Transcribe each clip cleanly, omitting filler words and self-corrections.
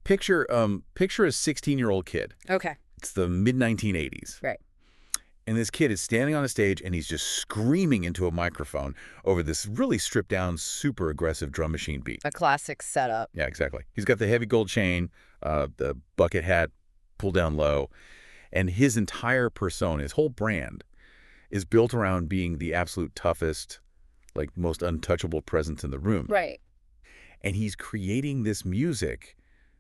Picture a 16-year-old kid. Okay. It's the mid-1980s. Right. And this kid is standing on a stage and he's just screaming into a microphone over this really stripped down, super aggressive drum machine beat. A classic setup. Yeah, exactly. He's got the heavy gold chain, the bucket hat pulled down low, and his entire persona, his whole brand, is built around being the absolute toughest, like most untouchable presence in the room. Right. And he's creating this music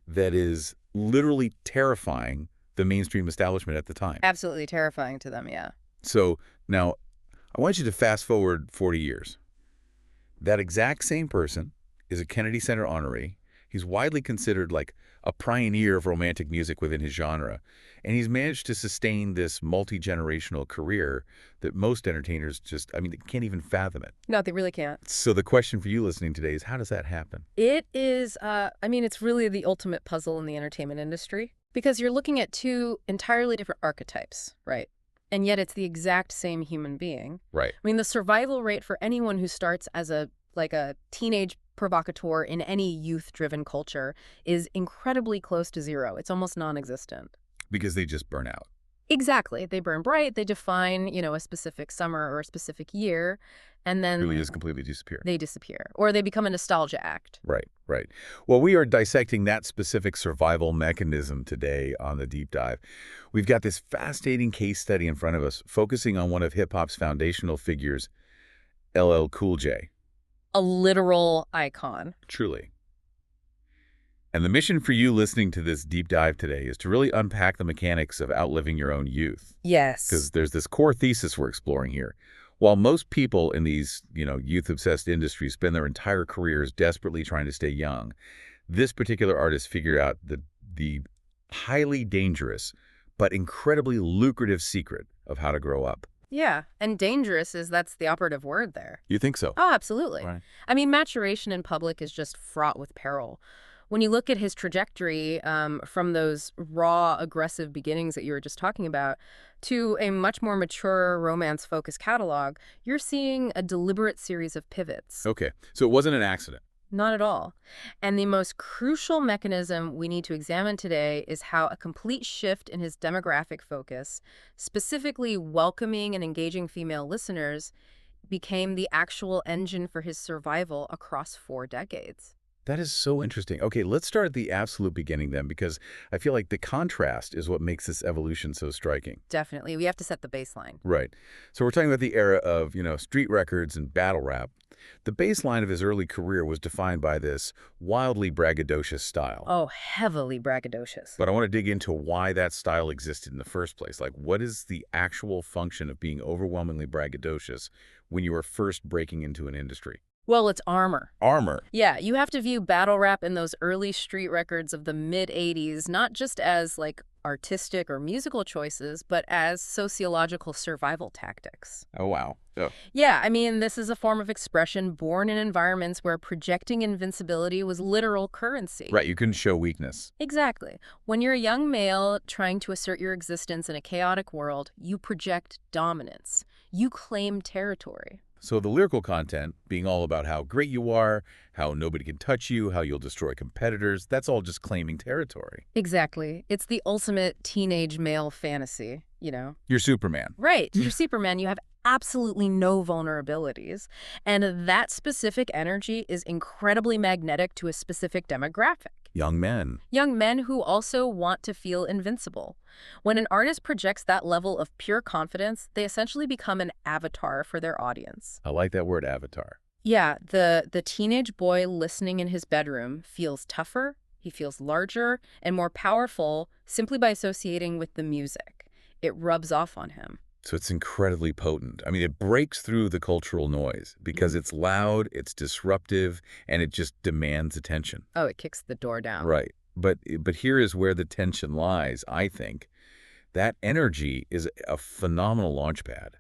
that is literally terrifying the mainstream establishment at the time. Absolutely terrifying to them, yeah. So now I want you to fast forward 40 years. That exact same person is a Kennedy Center honoree. He's widely considered like a pioneer of romantic music within his genre. And he's managed to sustain this multi-generational career that most entertainers just, I mean, they can't even fathom it. No, they really can't. So the question for you listening today is, how does that happen? It is, it's really the ultimate puzzle in the entertainment industry because you're looking at two entirely different archetypes, right? And yet it's the exact same human being. Right. I mean, the survival rate for anyone who starts as a teenage provocateur in any youth-driven culture is incredibly close to zero. It's almost non-existent. Because they just burn out. Exactly. They burn bright. They define, a specific summer or a specific year, and then Really just completely disappear. they disappear. Or they become a nostalgia act. Right, right. Well, we are dissecting that specific survival mechanism today on the Deep Dive. We've got this fascinating case study in front of us, focusing on one of hip-hop's foundational figures, LL Cool J. A literal icon. Truly. And the mission for you listening to this deep dive today is to really unpack the mechanics of outliving your own youth. Yes. Because there's this core thesis we're exploring here. While most people in these, youth-obsessed industries spend their entire careers desperately trying to stay young, this particular artist figured out the highly dangerous but incredibly lucrative secret of how to grow up. Yeah, and dangerous that's the operative word there. You think so? Oh, absolutely. Right. I mean, maturation in public is just fraught with peril. When you look at his trajectory from those raw, aggressive beginnings that you were just talking about to a much more mature, romance-focused catalog, you're seeing a deliberate series of pivots. Okay, so it wasn't an accident. Not at all. And the most crucial mechanism we need to examine today is how a complete shift in his demographic focus, specifically welcoming and engaging female listeners, became the actual engine for his survival across 4 decades. That is so interesting. Okay, let's start at the absolute beginning then, because I feel like the contrast is what makes this evolution so striking. Definitely. We have to set the baseline. Right. So we're talking about the era of, street records and battle rap. The baseline of his early career was defined by this wildly braggadocious style. Oh, heavily braggadocious. But I want to dig into why that style existed in the first place. Like, what is the actual function of being overwhelmingly braggadocious when you are first breaking into an industry? Well, it's armor. Armor. Yeah, you have to view battle rap in those early street records of the mid-'80s not just as, artistic or musical choices, but as sociological survival tactics. Oh, wow. Oh. Yeah, I mean, this is a form of expression born in environments where projecting invincibility was literal currency. Right, you couldn't show weakness. Exactly. When you're a young male trying to assert your existence in a chaotic world, you project dominance. You claim territory. So the lyrical content being all about how great you are, how nobody can touch you, how you'll destroy competitors, that's all just claiming territory. Exactly. It's the ultimate teenage male fantasy, You're Superman. Right. You're Superman. You have absolutely no vulnerabilities. And that specific energy is incredibly magnetic to a specific demographic. Young men. Young men who also want to feel invincible. When an artist projects that level of pure confidence, they essentially become an avatar for their audience. I like that word, avatar. Yeah, the teenage boy listening in his bedroom feels tougher, he feels larger, and more powerful simply by associating with the music. It rubs off on him. So it's incredibly potent. I mean, it breaks through the cultural noise because it's loud, it's disruptive, and it just demands attention. Oh, it kicks the door down. Right. But here is where the tension lies, I think. That energy is a phenomenal launch pad,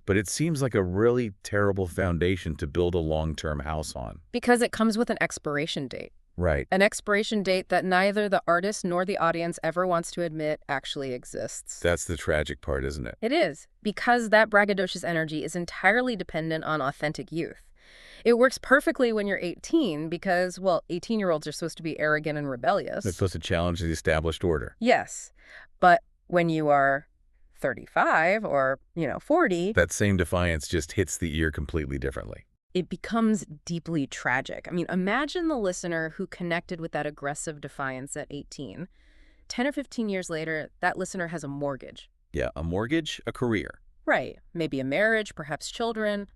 but it seems like a really terrible foundation to build a long-term house on. Because it comes with an expiration date. Right. An expiration date that neither the artist nor the audience ever wants to admit actually exists. That's the tragic part, isn't it? It is, because that braggadocious energy is entirely dependent on authentic youth. It works perfectly when you're 18 because, well, 18-year-olds are supposed to be arrogant and They're rebellious. supposed to challenge the established order. Yes. But when you are 35 or, 40, That same defiance just hits the ear completely differently. it becomes deeply tragic. I mean, imagine the listener who connected with that aggressive defiance at 18. 10 or 15 years later, that listener has a mortgage. Yeah, a mortgage, a career. Right. Maybe a marriage, perhaps children.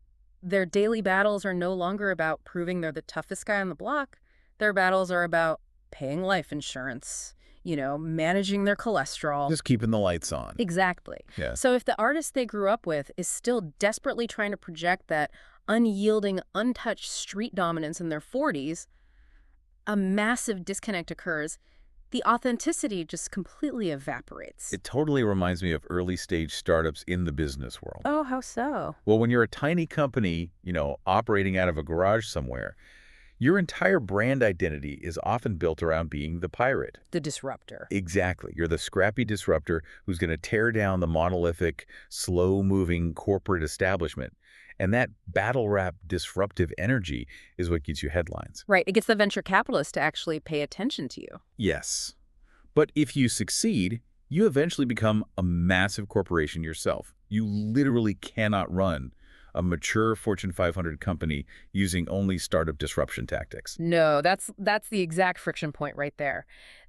Their daily battles are no longer about proving they're the toughest guy on the block. Their battles are about paying life insurance, managing their cholesterol. Just keeping the lights on. Exactly. Yeah. So if the artist they grew up with is still desperately trying to project that unyielding, untouched street dominance in their 40s, a massive disconnect occurs. The authenticity just completely evaporates. It totally reminds me of early stage startups in the business world. Oh, how so? Well, when you're a tiny company, operating out of a garage somewhere, your entire brand identity is often built around being the pirate. The disruptor. Exactly. You're the scrappy disruptor who's going to tear down the monolithic, slow-moving corporate establishment. And that battle-rap disruptive energy is what gets you headlines. Right. It gets the venture capitalists to actually pay attention to you. Yes. But if you succeed, you eventually become a massive corporation yourself. You literally cannot run a mature Fortune 500 company using only startup disruption tactics. No, that's the exact friction point right there.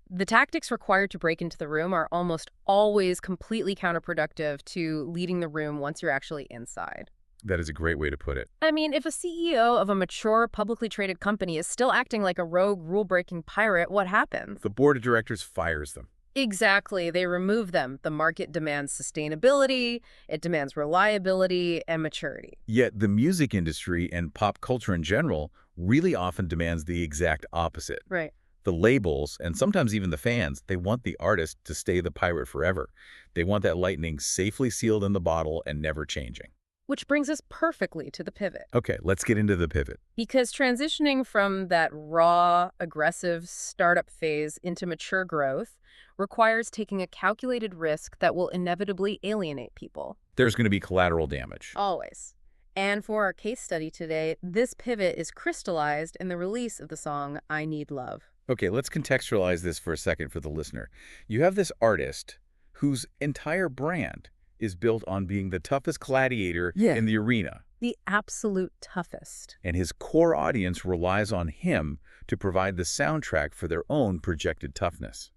The tactics required to break into the room are almost always completely counterproductive to leading the room once you're actually inside. That is a great way to put it. I mean, if a CEO of a mature, publicly traded company is still acting like a rogue, rule-breaking pirate, what happens? The board of directors fires them. Exactly. They remove them. The market demands sustainability, it demands reliability and maturity. Yet the music industry and pop culture in general really often demands the exact opposite. Right. The labels, and sometimes even the fans, they want the artist to stay the pirate forever. They want that lightning safely sealed in the bottle and never changing. Which brings us perfectly to the pivot. Okay, let's get into the pivot. Because transitioning from that raw, aggressive startup phase into mature growth requires taking a calculated risk that will inevitably alienate people. There's going to be collateral damage. Always. And for our case study today, this pivot is crystallized in the release of the song I Need Love. Okay, let's contextualize this for a second for the listener. You have this artist whose entire brand is built on being the toughest gladiator in the arena. The absolute toughest. And his core audience relies on him to provide the soundtrack for their own projected toughness.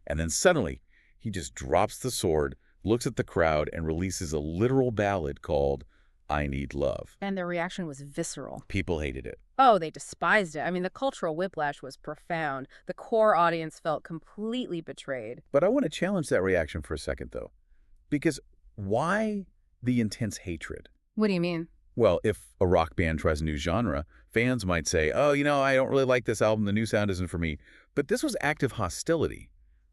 And then suddenly, he just drops the sword, looks at the crowd, and releases a literal ballad called I Need Love. And the reaction was visceral. People hated it. Oh, they despised it. I mean, the cultural whiplash was profound. The core audience felt completely betrayed. But I want to challenge that reaction for a second, though. Because why the intense hatred? What do you mean? Well, if a rock band tries a new genre, fans might say, oh, I don't really like this album. The new sound isn't for me. But this was active hostility.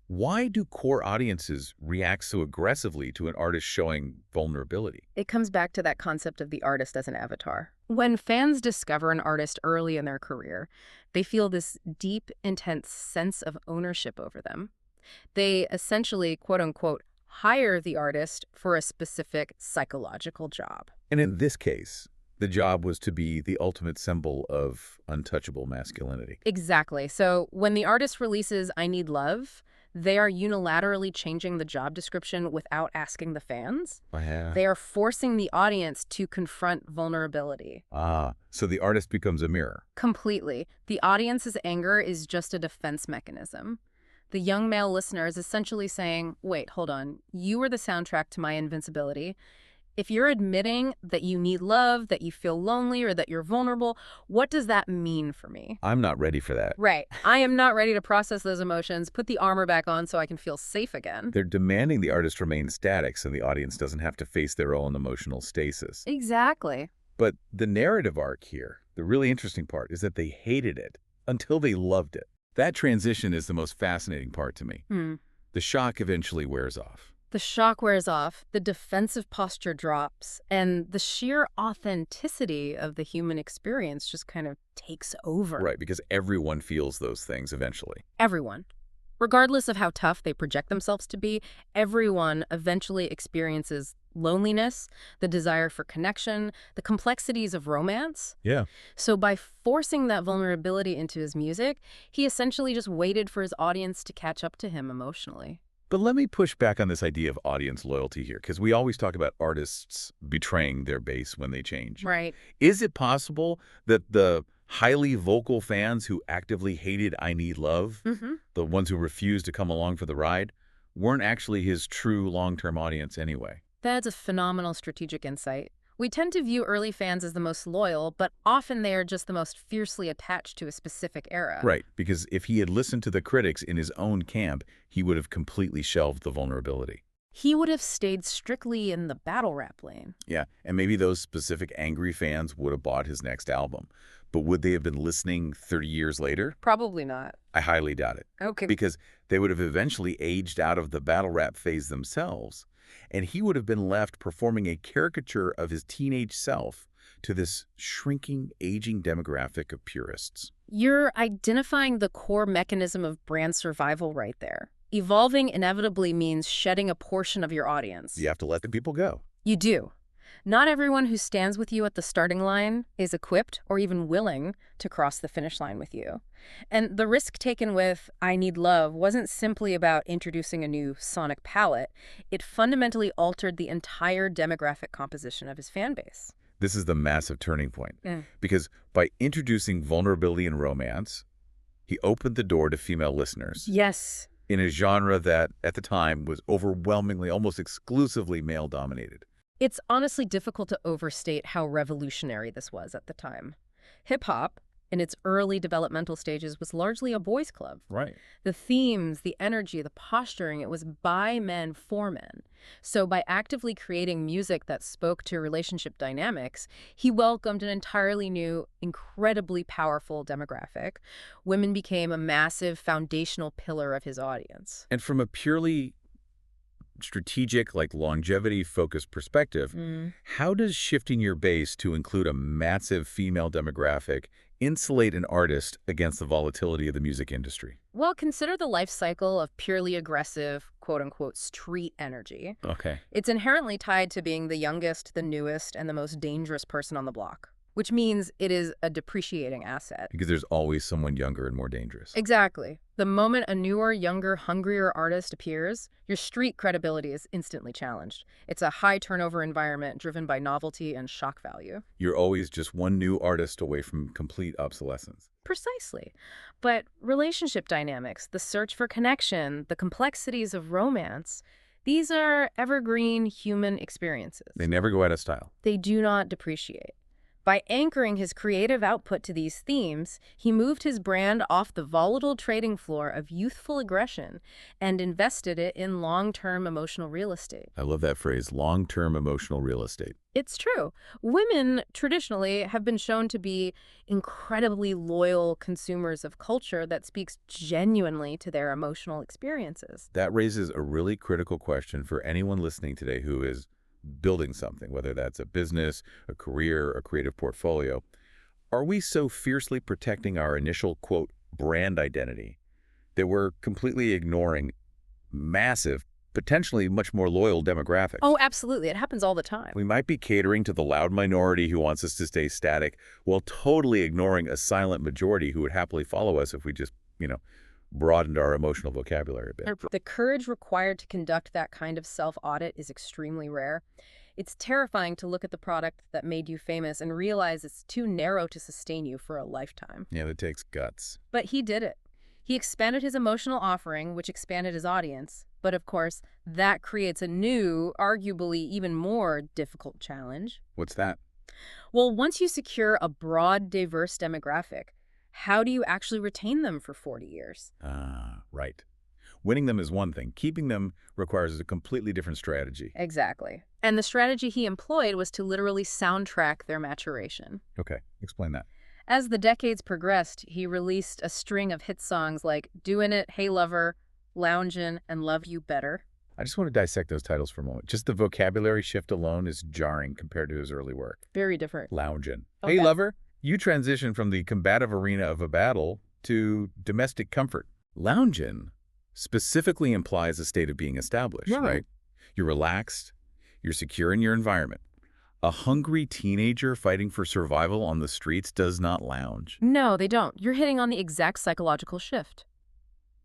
Why do core audiences react so aggressively to an artist showing vulnerability? It comes back to that concept of the artist as an avatar. When fans discover an artist early in their career, they feel this deep, intense sense of ownership over them. They essentially, quote unquote, hire the artist for a specific psychological job. And in this case, the job was to be the ultimate symbol of untouchable masculinity. Exactly. So when the artist releases I Need Love, they are unilaterally changing the job description without asking the fans. They are forcing the audience to confront vulnerability. So the artist becomes a mirror. Completely. The audience's anger is just a defense mechanism. The young male listener is essentially saying, wait, hold on, you were the soundtrack to my invincibility. If you're admitting that you need love, that you feel lonely, or that you're vulnerable, what does that mean for me? I'm not ready for that. Right. I am not ready to process those emotions, put the armor back on so I can feel safe again. They're demanding the artist remain static so the audience doesn't have to face their own emotional stasis. Exactly. But the narrative arc here, the really interesting part, is that they hated it until they loved it. That transition is the most fascinating part to me. The shock eventually wears off. The shock wears off, the defensive posture drops, and the sheer authenticity of the human experience just kind of takes over. Right, because everyone feels those things eventually. Everyone. Regardless of how tough they project themselves to be, everyone eventually experiences loneliness, the desire for connection, the complexities of romance. Yeah. So by forcing that vulnerability into his music, he essentially just waited for his audience to catch up to him emotionally. But let me push back on this idea of audience loyalty here, because we always talk about artists betraying their base when they change. Right. Is it possible that the highly vocal fans who actively hated I Need Love, the ones who refused to come along for the ride, weren't actually his true long-term audience anyway? That's a phenomenal strategic insight. We tend to view early fans as the most loyal, but often they are just the most fiercely attached to a specific era. Right, because if he had listened to the critics in his own camp, he would have completely shelved the vulnerability. He would have stayed strictly in the battle rap lane. Yeah, and maybe those specific angry fans would have bought his next album. But would they have been listening 30 years later? Probably not. I highly doubt it. Okay. Because they would have eventually aged out of the battle rap phase themselves, and he would have been left performing a caricature of his teenage self to this shrinking, aging demographic of purists. You're identifying the core mechanism of brand survival right there. Evolving inevitably means shedding a portion of your audience. You have to let the people go. You do. Not everyone who stands with you at the starting line is equipped or even willing to cross the finish line with you. And the risk taken with I Need Love wasn't simply about introducing a new sonic palette. It fundamentally altered the entire demographic composition of his fan base. This is the massive turning point. Because by introducing vulnerability and romance, he opened the door to female listeners. Yes. In a genre that, at the time, was overwhelmingly, almost exclusively male-dominated. It's honestly difficult to overstate how revolutionary this was at the time. Hip-hop, in its early developmental stages, was largely a boys' club. Right. The themes, the energy, the posturing, it was by men for men. So by actively creating music that spoke to relationship dynamics, he welcomed an entirely new, incredibly powerful demographic. Women became a massive foundational pillar of his audience. And from a purely strategic, like longevity-focused perspective, how does shifting your base to include a massive female demographic insulate an artist against the volatility of the music industry? Well, consider the life cycle of purely aggressive, quote-unquote, street energy. Okay. It's inherently tied to being the youngest, the newest, and the most dangerous person on the block, which means it is a depreciating asset. Because there's always someone younger and more dangerous. Exactly. The moment a newer, younger, hungrier artist appears, your street credibility is instantly challenged. It's a high turnover environment driven by novelty and shock value. You're always just one new artist away from complete obsolescence. Precisely. But relationship dynamics, the search for connection, the complexities of romance, these are evergreen human experiences. They never go out of style. They do not depreciate. By anchoring his creative output to these themes, he moved his brand off the volatile trading floor of youthful aggression and invested it in long-term emotional real estate. I love that phrase, long-term emotional real estate. It's true. Women traditionally have been shown to be incredibly loyal consumers of culture that speaks genuinely to their emotional experiences. That raises a really critical question for anyone listening today who is building something, whether that's a business, a career, a creative portfolio. Are we so fiercely protecting our initial, quote, brand identity that we're completely ignoring massive, potentially much more loyal demographics? Oh, absolutely. It happens all the time. We might be catering to the loud minority who wants us to stay static while totally ignoring a silent majority who would happily follow us if we just, broadened our emotional vocabulary a bit. The courage required to conduct that kind of self-audit is extremely rare. It's terrifying to look at the product that made you famous and realize it's too narrow to sustain you for a lifetime. Yeah, that takes guts. But he did it. He expanded his emotional offering, which expanded his audience. But of course, that creates a new, arguably even more difficult challenge. What's that? Well, once you secure a broad, diverse demographic, how do you actually retain them for 40 years? Right. Winning them is one thing. Keeping them requires a completely different strategy. Exactly. And the strategy he employed was to literally soundtrack their maturation. Okay, explain that. As the decades progressed, he released a string of hit songs like Doin' It, Hey Lover, Loungin', and Love You Better. I just want to dissect those titles for a moment. Just the vocabulary shift alone is jarring compared to his early work. Very different. Loungin'. Okay. Hey, lover. You transition from the combative arena of a battle to domestic comfort. Loungin' specifically implies a state of being established, Yeah. right? You're relaxed, you're secure in your environment. A hungry teenager fighting for survival on the streets does not lounge. No, they don't. You're hitting on the exact psychological shift.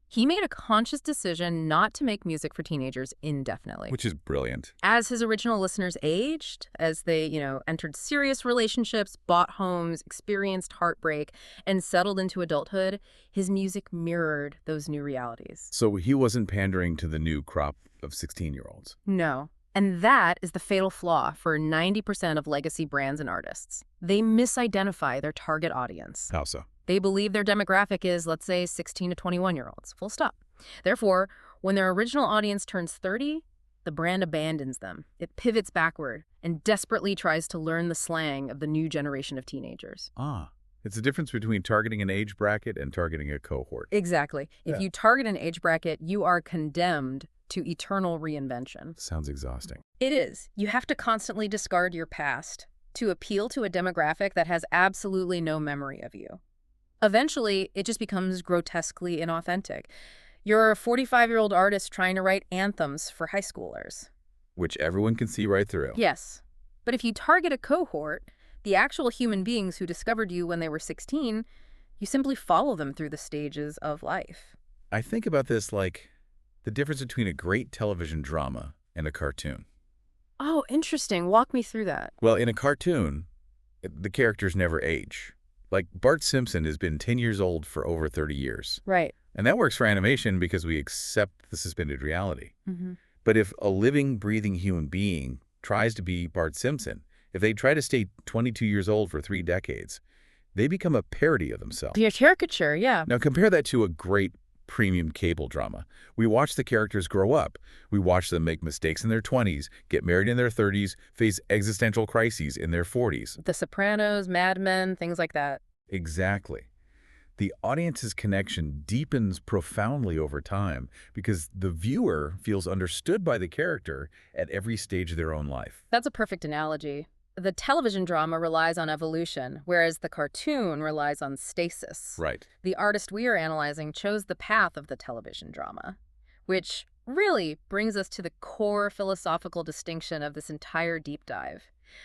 He made a conscious decision not to make music for teenagers indefinitely. Which is brilliant. As his original listeners aged, as they, entered serious relationships, bought homes, experienced heartbreak, and settled into adulthood, his music mirrored those new realities. So he wasn't pandering to the new crop of 16-year-olds. No. And that is the fatal flaw for 90% of legacy brands and artists. They misidentify their target audience. How so? They believe their demographic is, let's say, 16 to 21-year-olds. Full stop. Therefore, when their original audience turns 30, the brand abandons them. It pivots backward and desperately tries to learn the slang of the new generation of teenagers. It's the difference between targeting an age bracket and targeting a cohort. Exactly. If you target an age bracket, you are condemned to eternal reinvention. Sounds exhausting. It is. You have to constantly discard your past to appeal to a demographic that has absolutely no memory of you. Eventually, it just becomes grotesquely inauthentic. You're a 45-year-old artist trying to write anthems for high schoolers. Which everyone can see right through. Yes. But if you target a cohort, the actual human beings who discovered you when they were 16, you simply follow them through the stages of life. I think about this like the difference between a great television drama and a cartoon. Oh, interesting. Walk me through that. Well, in a cartoon, the characters never age. Like Bart Simpson has been 10 years old for over 30 years. Right. And that works for animation because we accept the suspended reality. Mm-hmm. But if a living, breathing human being tries to be Bart Simpson, if they try to stay 22 years old for 3 decades, they become a parody of themselves. Your caricature, yeah. Now compare that to a great premium cable drama. We watch the characters grow up. We watch them make mistakes in their 20s, get married in their 30s, face existential crises in their 40s. The Sopranos, Mad Men, things like that. Exactly. The audience's connection deepens profoundly over time because the viewer feels understood by the character at every stage of their own life. That's a perfect analogy. The television drama relies on evolution, whereas the cartoon relies on stasis. Right. The artist we are analyzing chose the path of the television drama, which really brings us to the core philosophical distinction of this entire deep dive,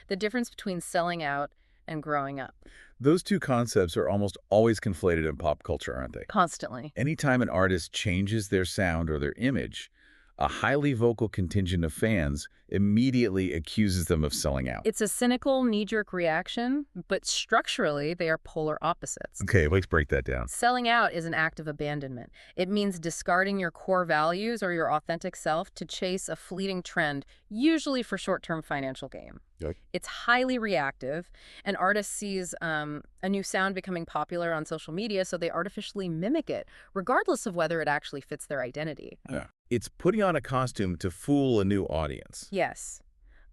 the difference between selling out and growing up. Those two concepts are almost always conflated in pop culture, aren't they? Constantly. Anytime an artist changes their sound or their image, a highly vocal contingent of fans immediately accuses them of selling out. It's a cynical, knee-jerk reaction, but structurally, they are polar opposites. Okay, let's break that down. Selling out is an act of abandonment. It means discarding your core values or your authentic self to chase a fleeting trend, usually for short-term financial gain. Okay. It's highly reactive. An artist sees a new sound becoming popular on social media, so they artificially mimic it, regardless of whether it actually fits their identity. Yeah. It's putting on a costume to fool a new audience. Yes.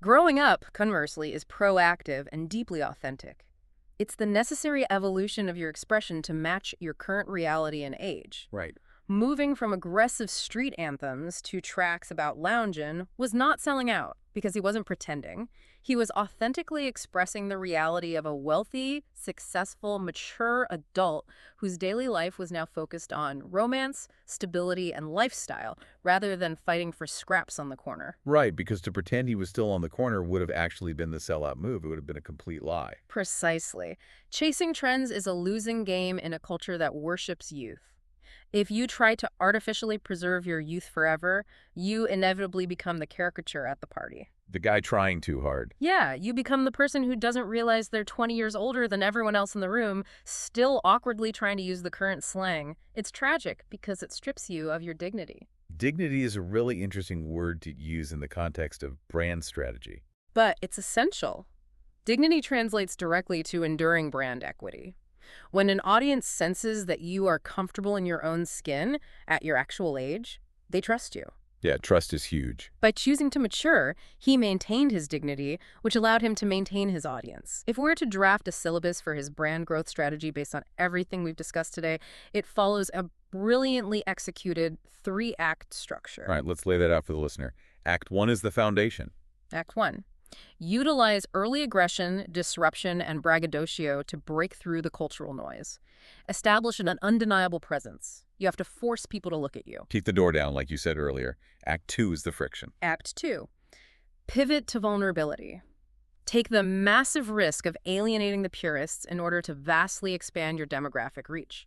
Growing up, conversely, is proactive and deeply authentic. It's the necessary evolution of your expression to match your current reality and age. Right. Moving from aggressive street anthems to tracks about lounging was not selling out because he wasn't pretending. He was authentically expressing the reality of a wealthy, successful, mature adult whose daily life was now focused on romance, stability, and lifestyle, rather than fighting for scraps on the corner. Right, because to pretend he was still on the corner would have actually been the sellout move. It would have been a complete lie. Precisely. Chasing trends is a losing game in a culture that worships youth. If you try to artificially preserve your youth forever, you inevitably become the caricature at the party. The guy trying too hard. Yeah, you become the person who doesn't realize they're 20 years older than everyone else in the room, still awkwardly trying to use the current slang. It's tragic because it strips you of your dignity. Dignity is a really interesting word to use in the context of brand strategy. But it's essential. Dignity translates directly to enduring brand equity. When an audience senses that you are comfortable in your own skin at your actual age, they trust you. Yeah, trust is huge. By choosing to mature, he maintained his dignity, which allowed him to maintain his audience. If we're to draft a syllabus for his brand growth strategy based on everything we've discussed today, it follows a brilliantly executed 3-act structure. All right, let's lay that out for the listener. Act 1 is the foundation. Act 1. Utilize early aggression, disruption, and braggadocio to break through the cultural noise. Establish an undeniable presence. You have to force people to look at you. Keep the door down, like you said earlier. Act 2 is the friction. Act 2, pivot to vulnerability. Take the massive risk of alienating the purists in order to vastly expand your demographic reach.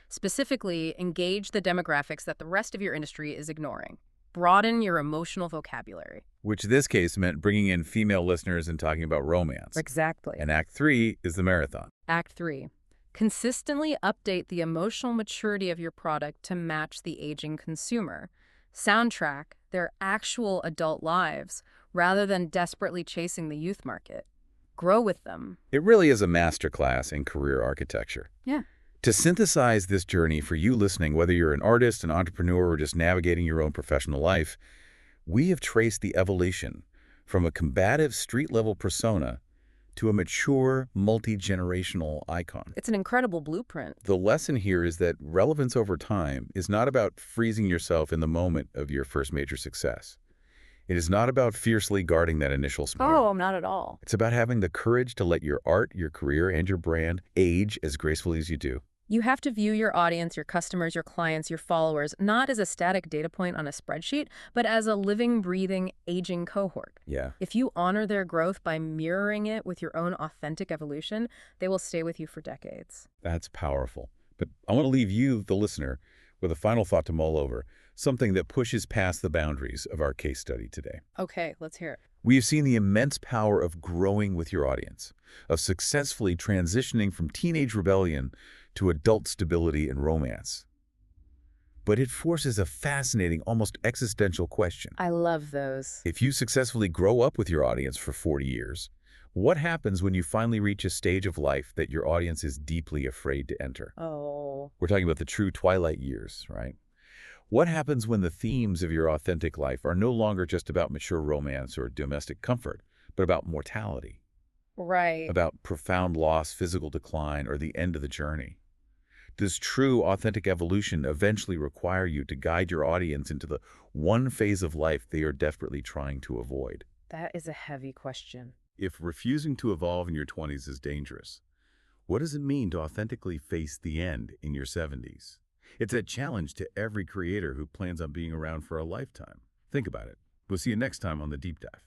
Specifically, engage the demographics that the rest of your industry is ignoring. Broaden your emotional vocabulary. Which this case meant bringing in female listeners and talking about romance. Exactly. And Act 3 is the marathon. Act 3, consistently update the emotional maturity of your product to match the aging consumer. Soundtrack their actual adult lives rather than desperately chasing the youth market. Grow with them. It really is a masterclass in career architecture. Yeah. To synthesize this journey for you listening, whether you're an artist, an entrepreneur, or just navigating your own professional life, we have traced the evolution from a combative street-level persona to a mature, multi-generational icon. It's an incredible blueprint. The lesson here is that relevance over time is not about freezing yourself in the moment of your first major success. It is not about fiercely guarding that initial spark. Oh, not at all. It's about having the courage to let your art, your career, and your brand age as gracefully as you do. You have to view your audience, your customers, your clients, your followers, not as a static data point on a spreadsheet, but as a living, breathing, aging cohort. Yeah. If you honor their growth by mirroring it with your own authentic evolution, they will stay with you for decades. That's powerful. But I want to leave you, the listener, with a final thought to mull over, something that pushes past the boundaries of our case study today. Okay, let's hear it. We have seen the immense power of growing with your audience, of successfully transitioning from teenage rebellion to adult stability and romance. But it forces a fascinating, almost existential question. I love those. If you successfully grow up with your audience for 40 years, what happens when you finally reach a stage of life that your audience is deeply afraid to enter? Oh. We're talking about the true twilight years, right? What happens when the themes of your authentic life are no longer just about mature romance or domestic comfort, but about mortality, Right. about profound loss, physical decline, or the end of the journey? Does true authentic evolution eventually require you to guide your audience into the one phase of life they are desperately trying to avoid? That is a heavy question. If refusing to evolve in your 20s is dangerous, what does it mean to authentically face the end in your 70s? It's a challenge to every creator who plans on being around for a lifetime. Think about it. We'll see you next time on The Deep Dive.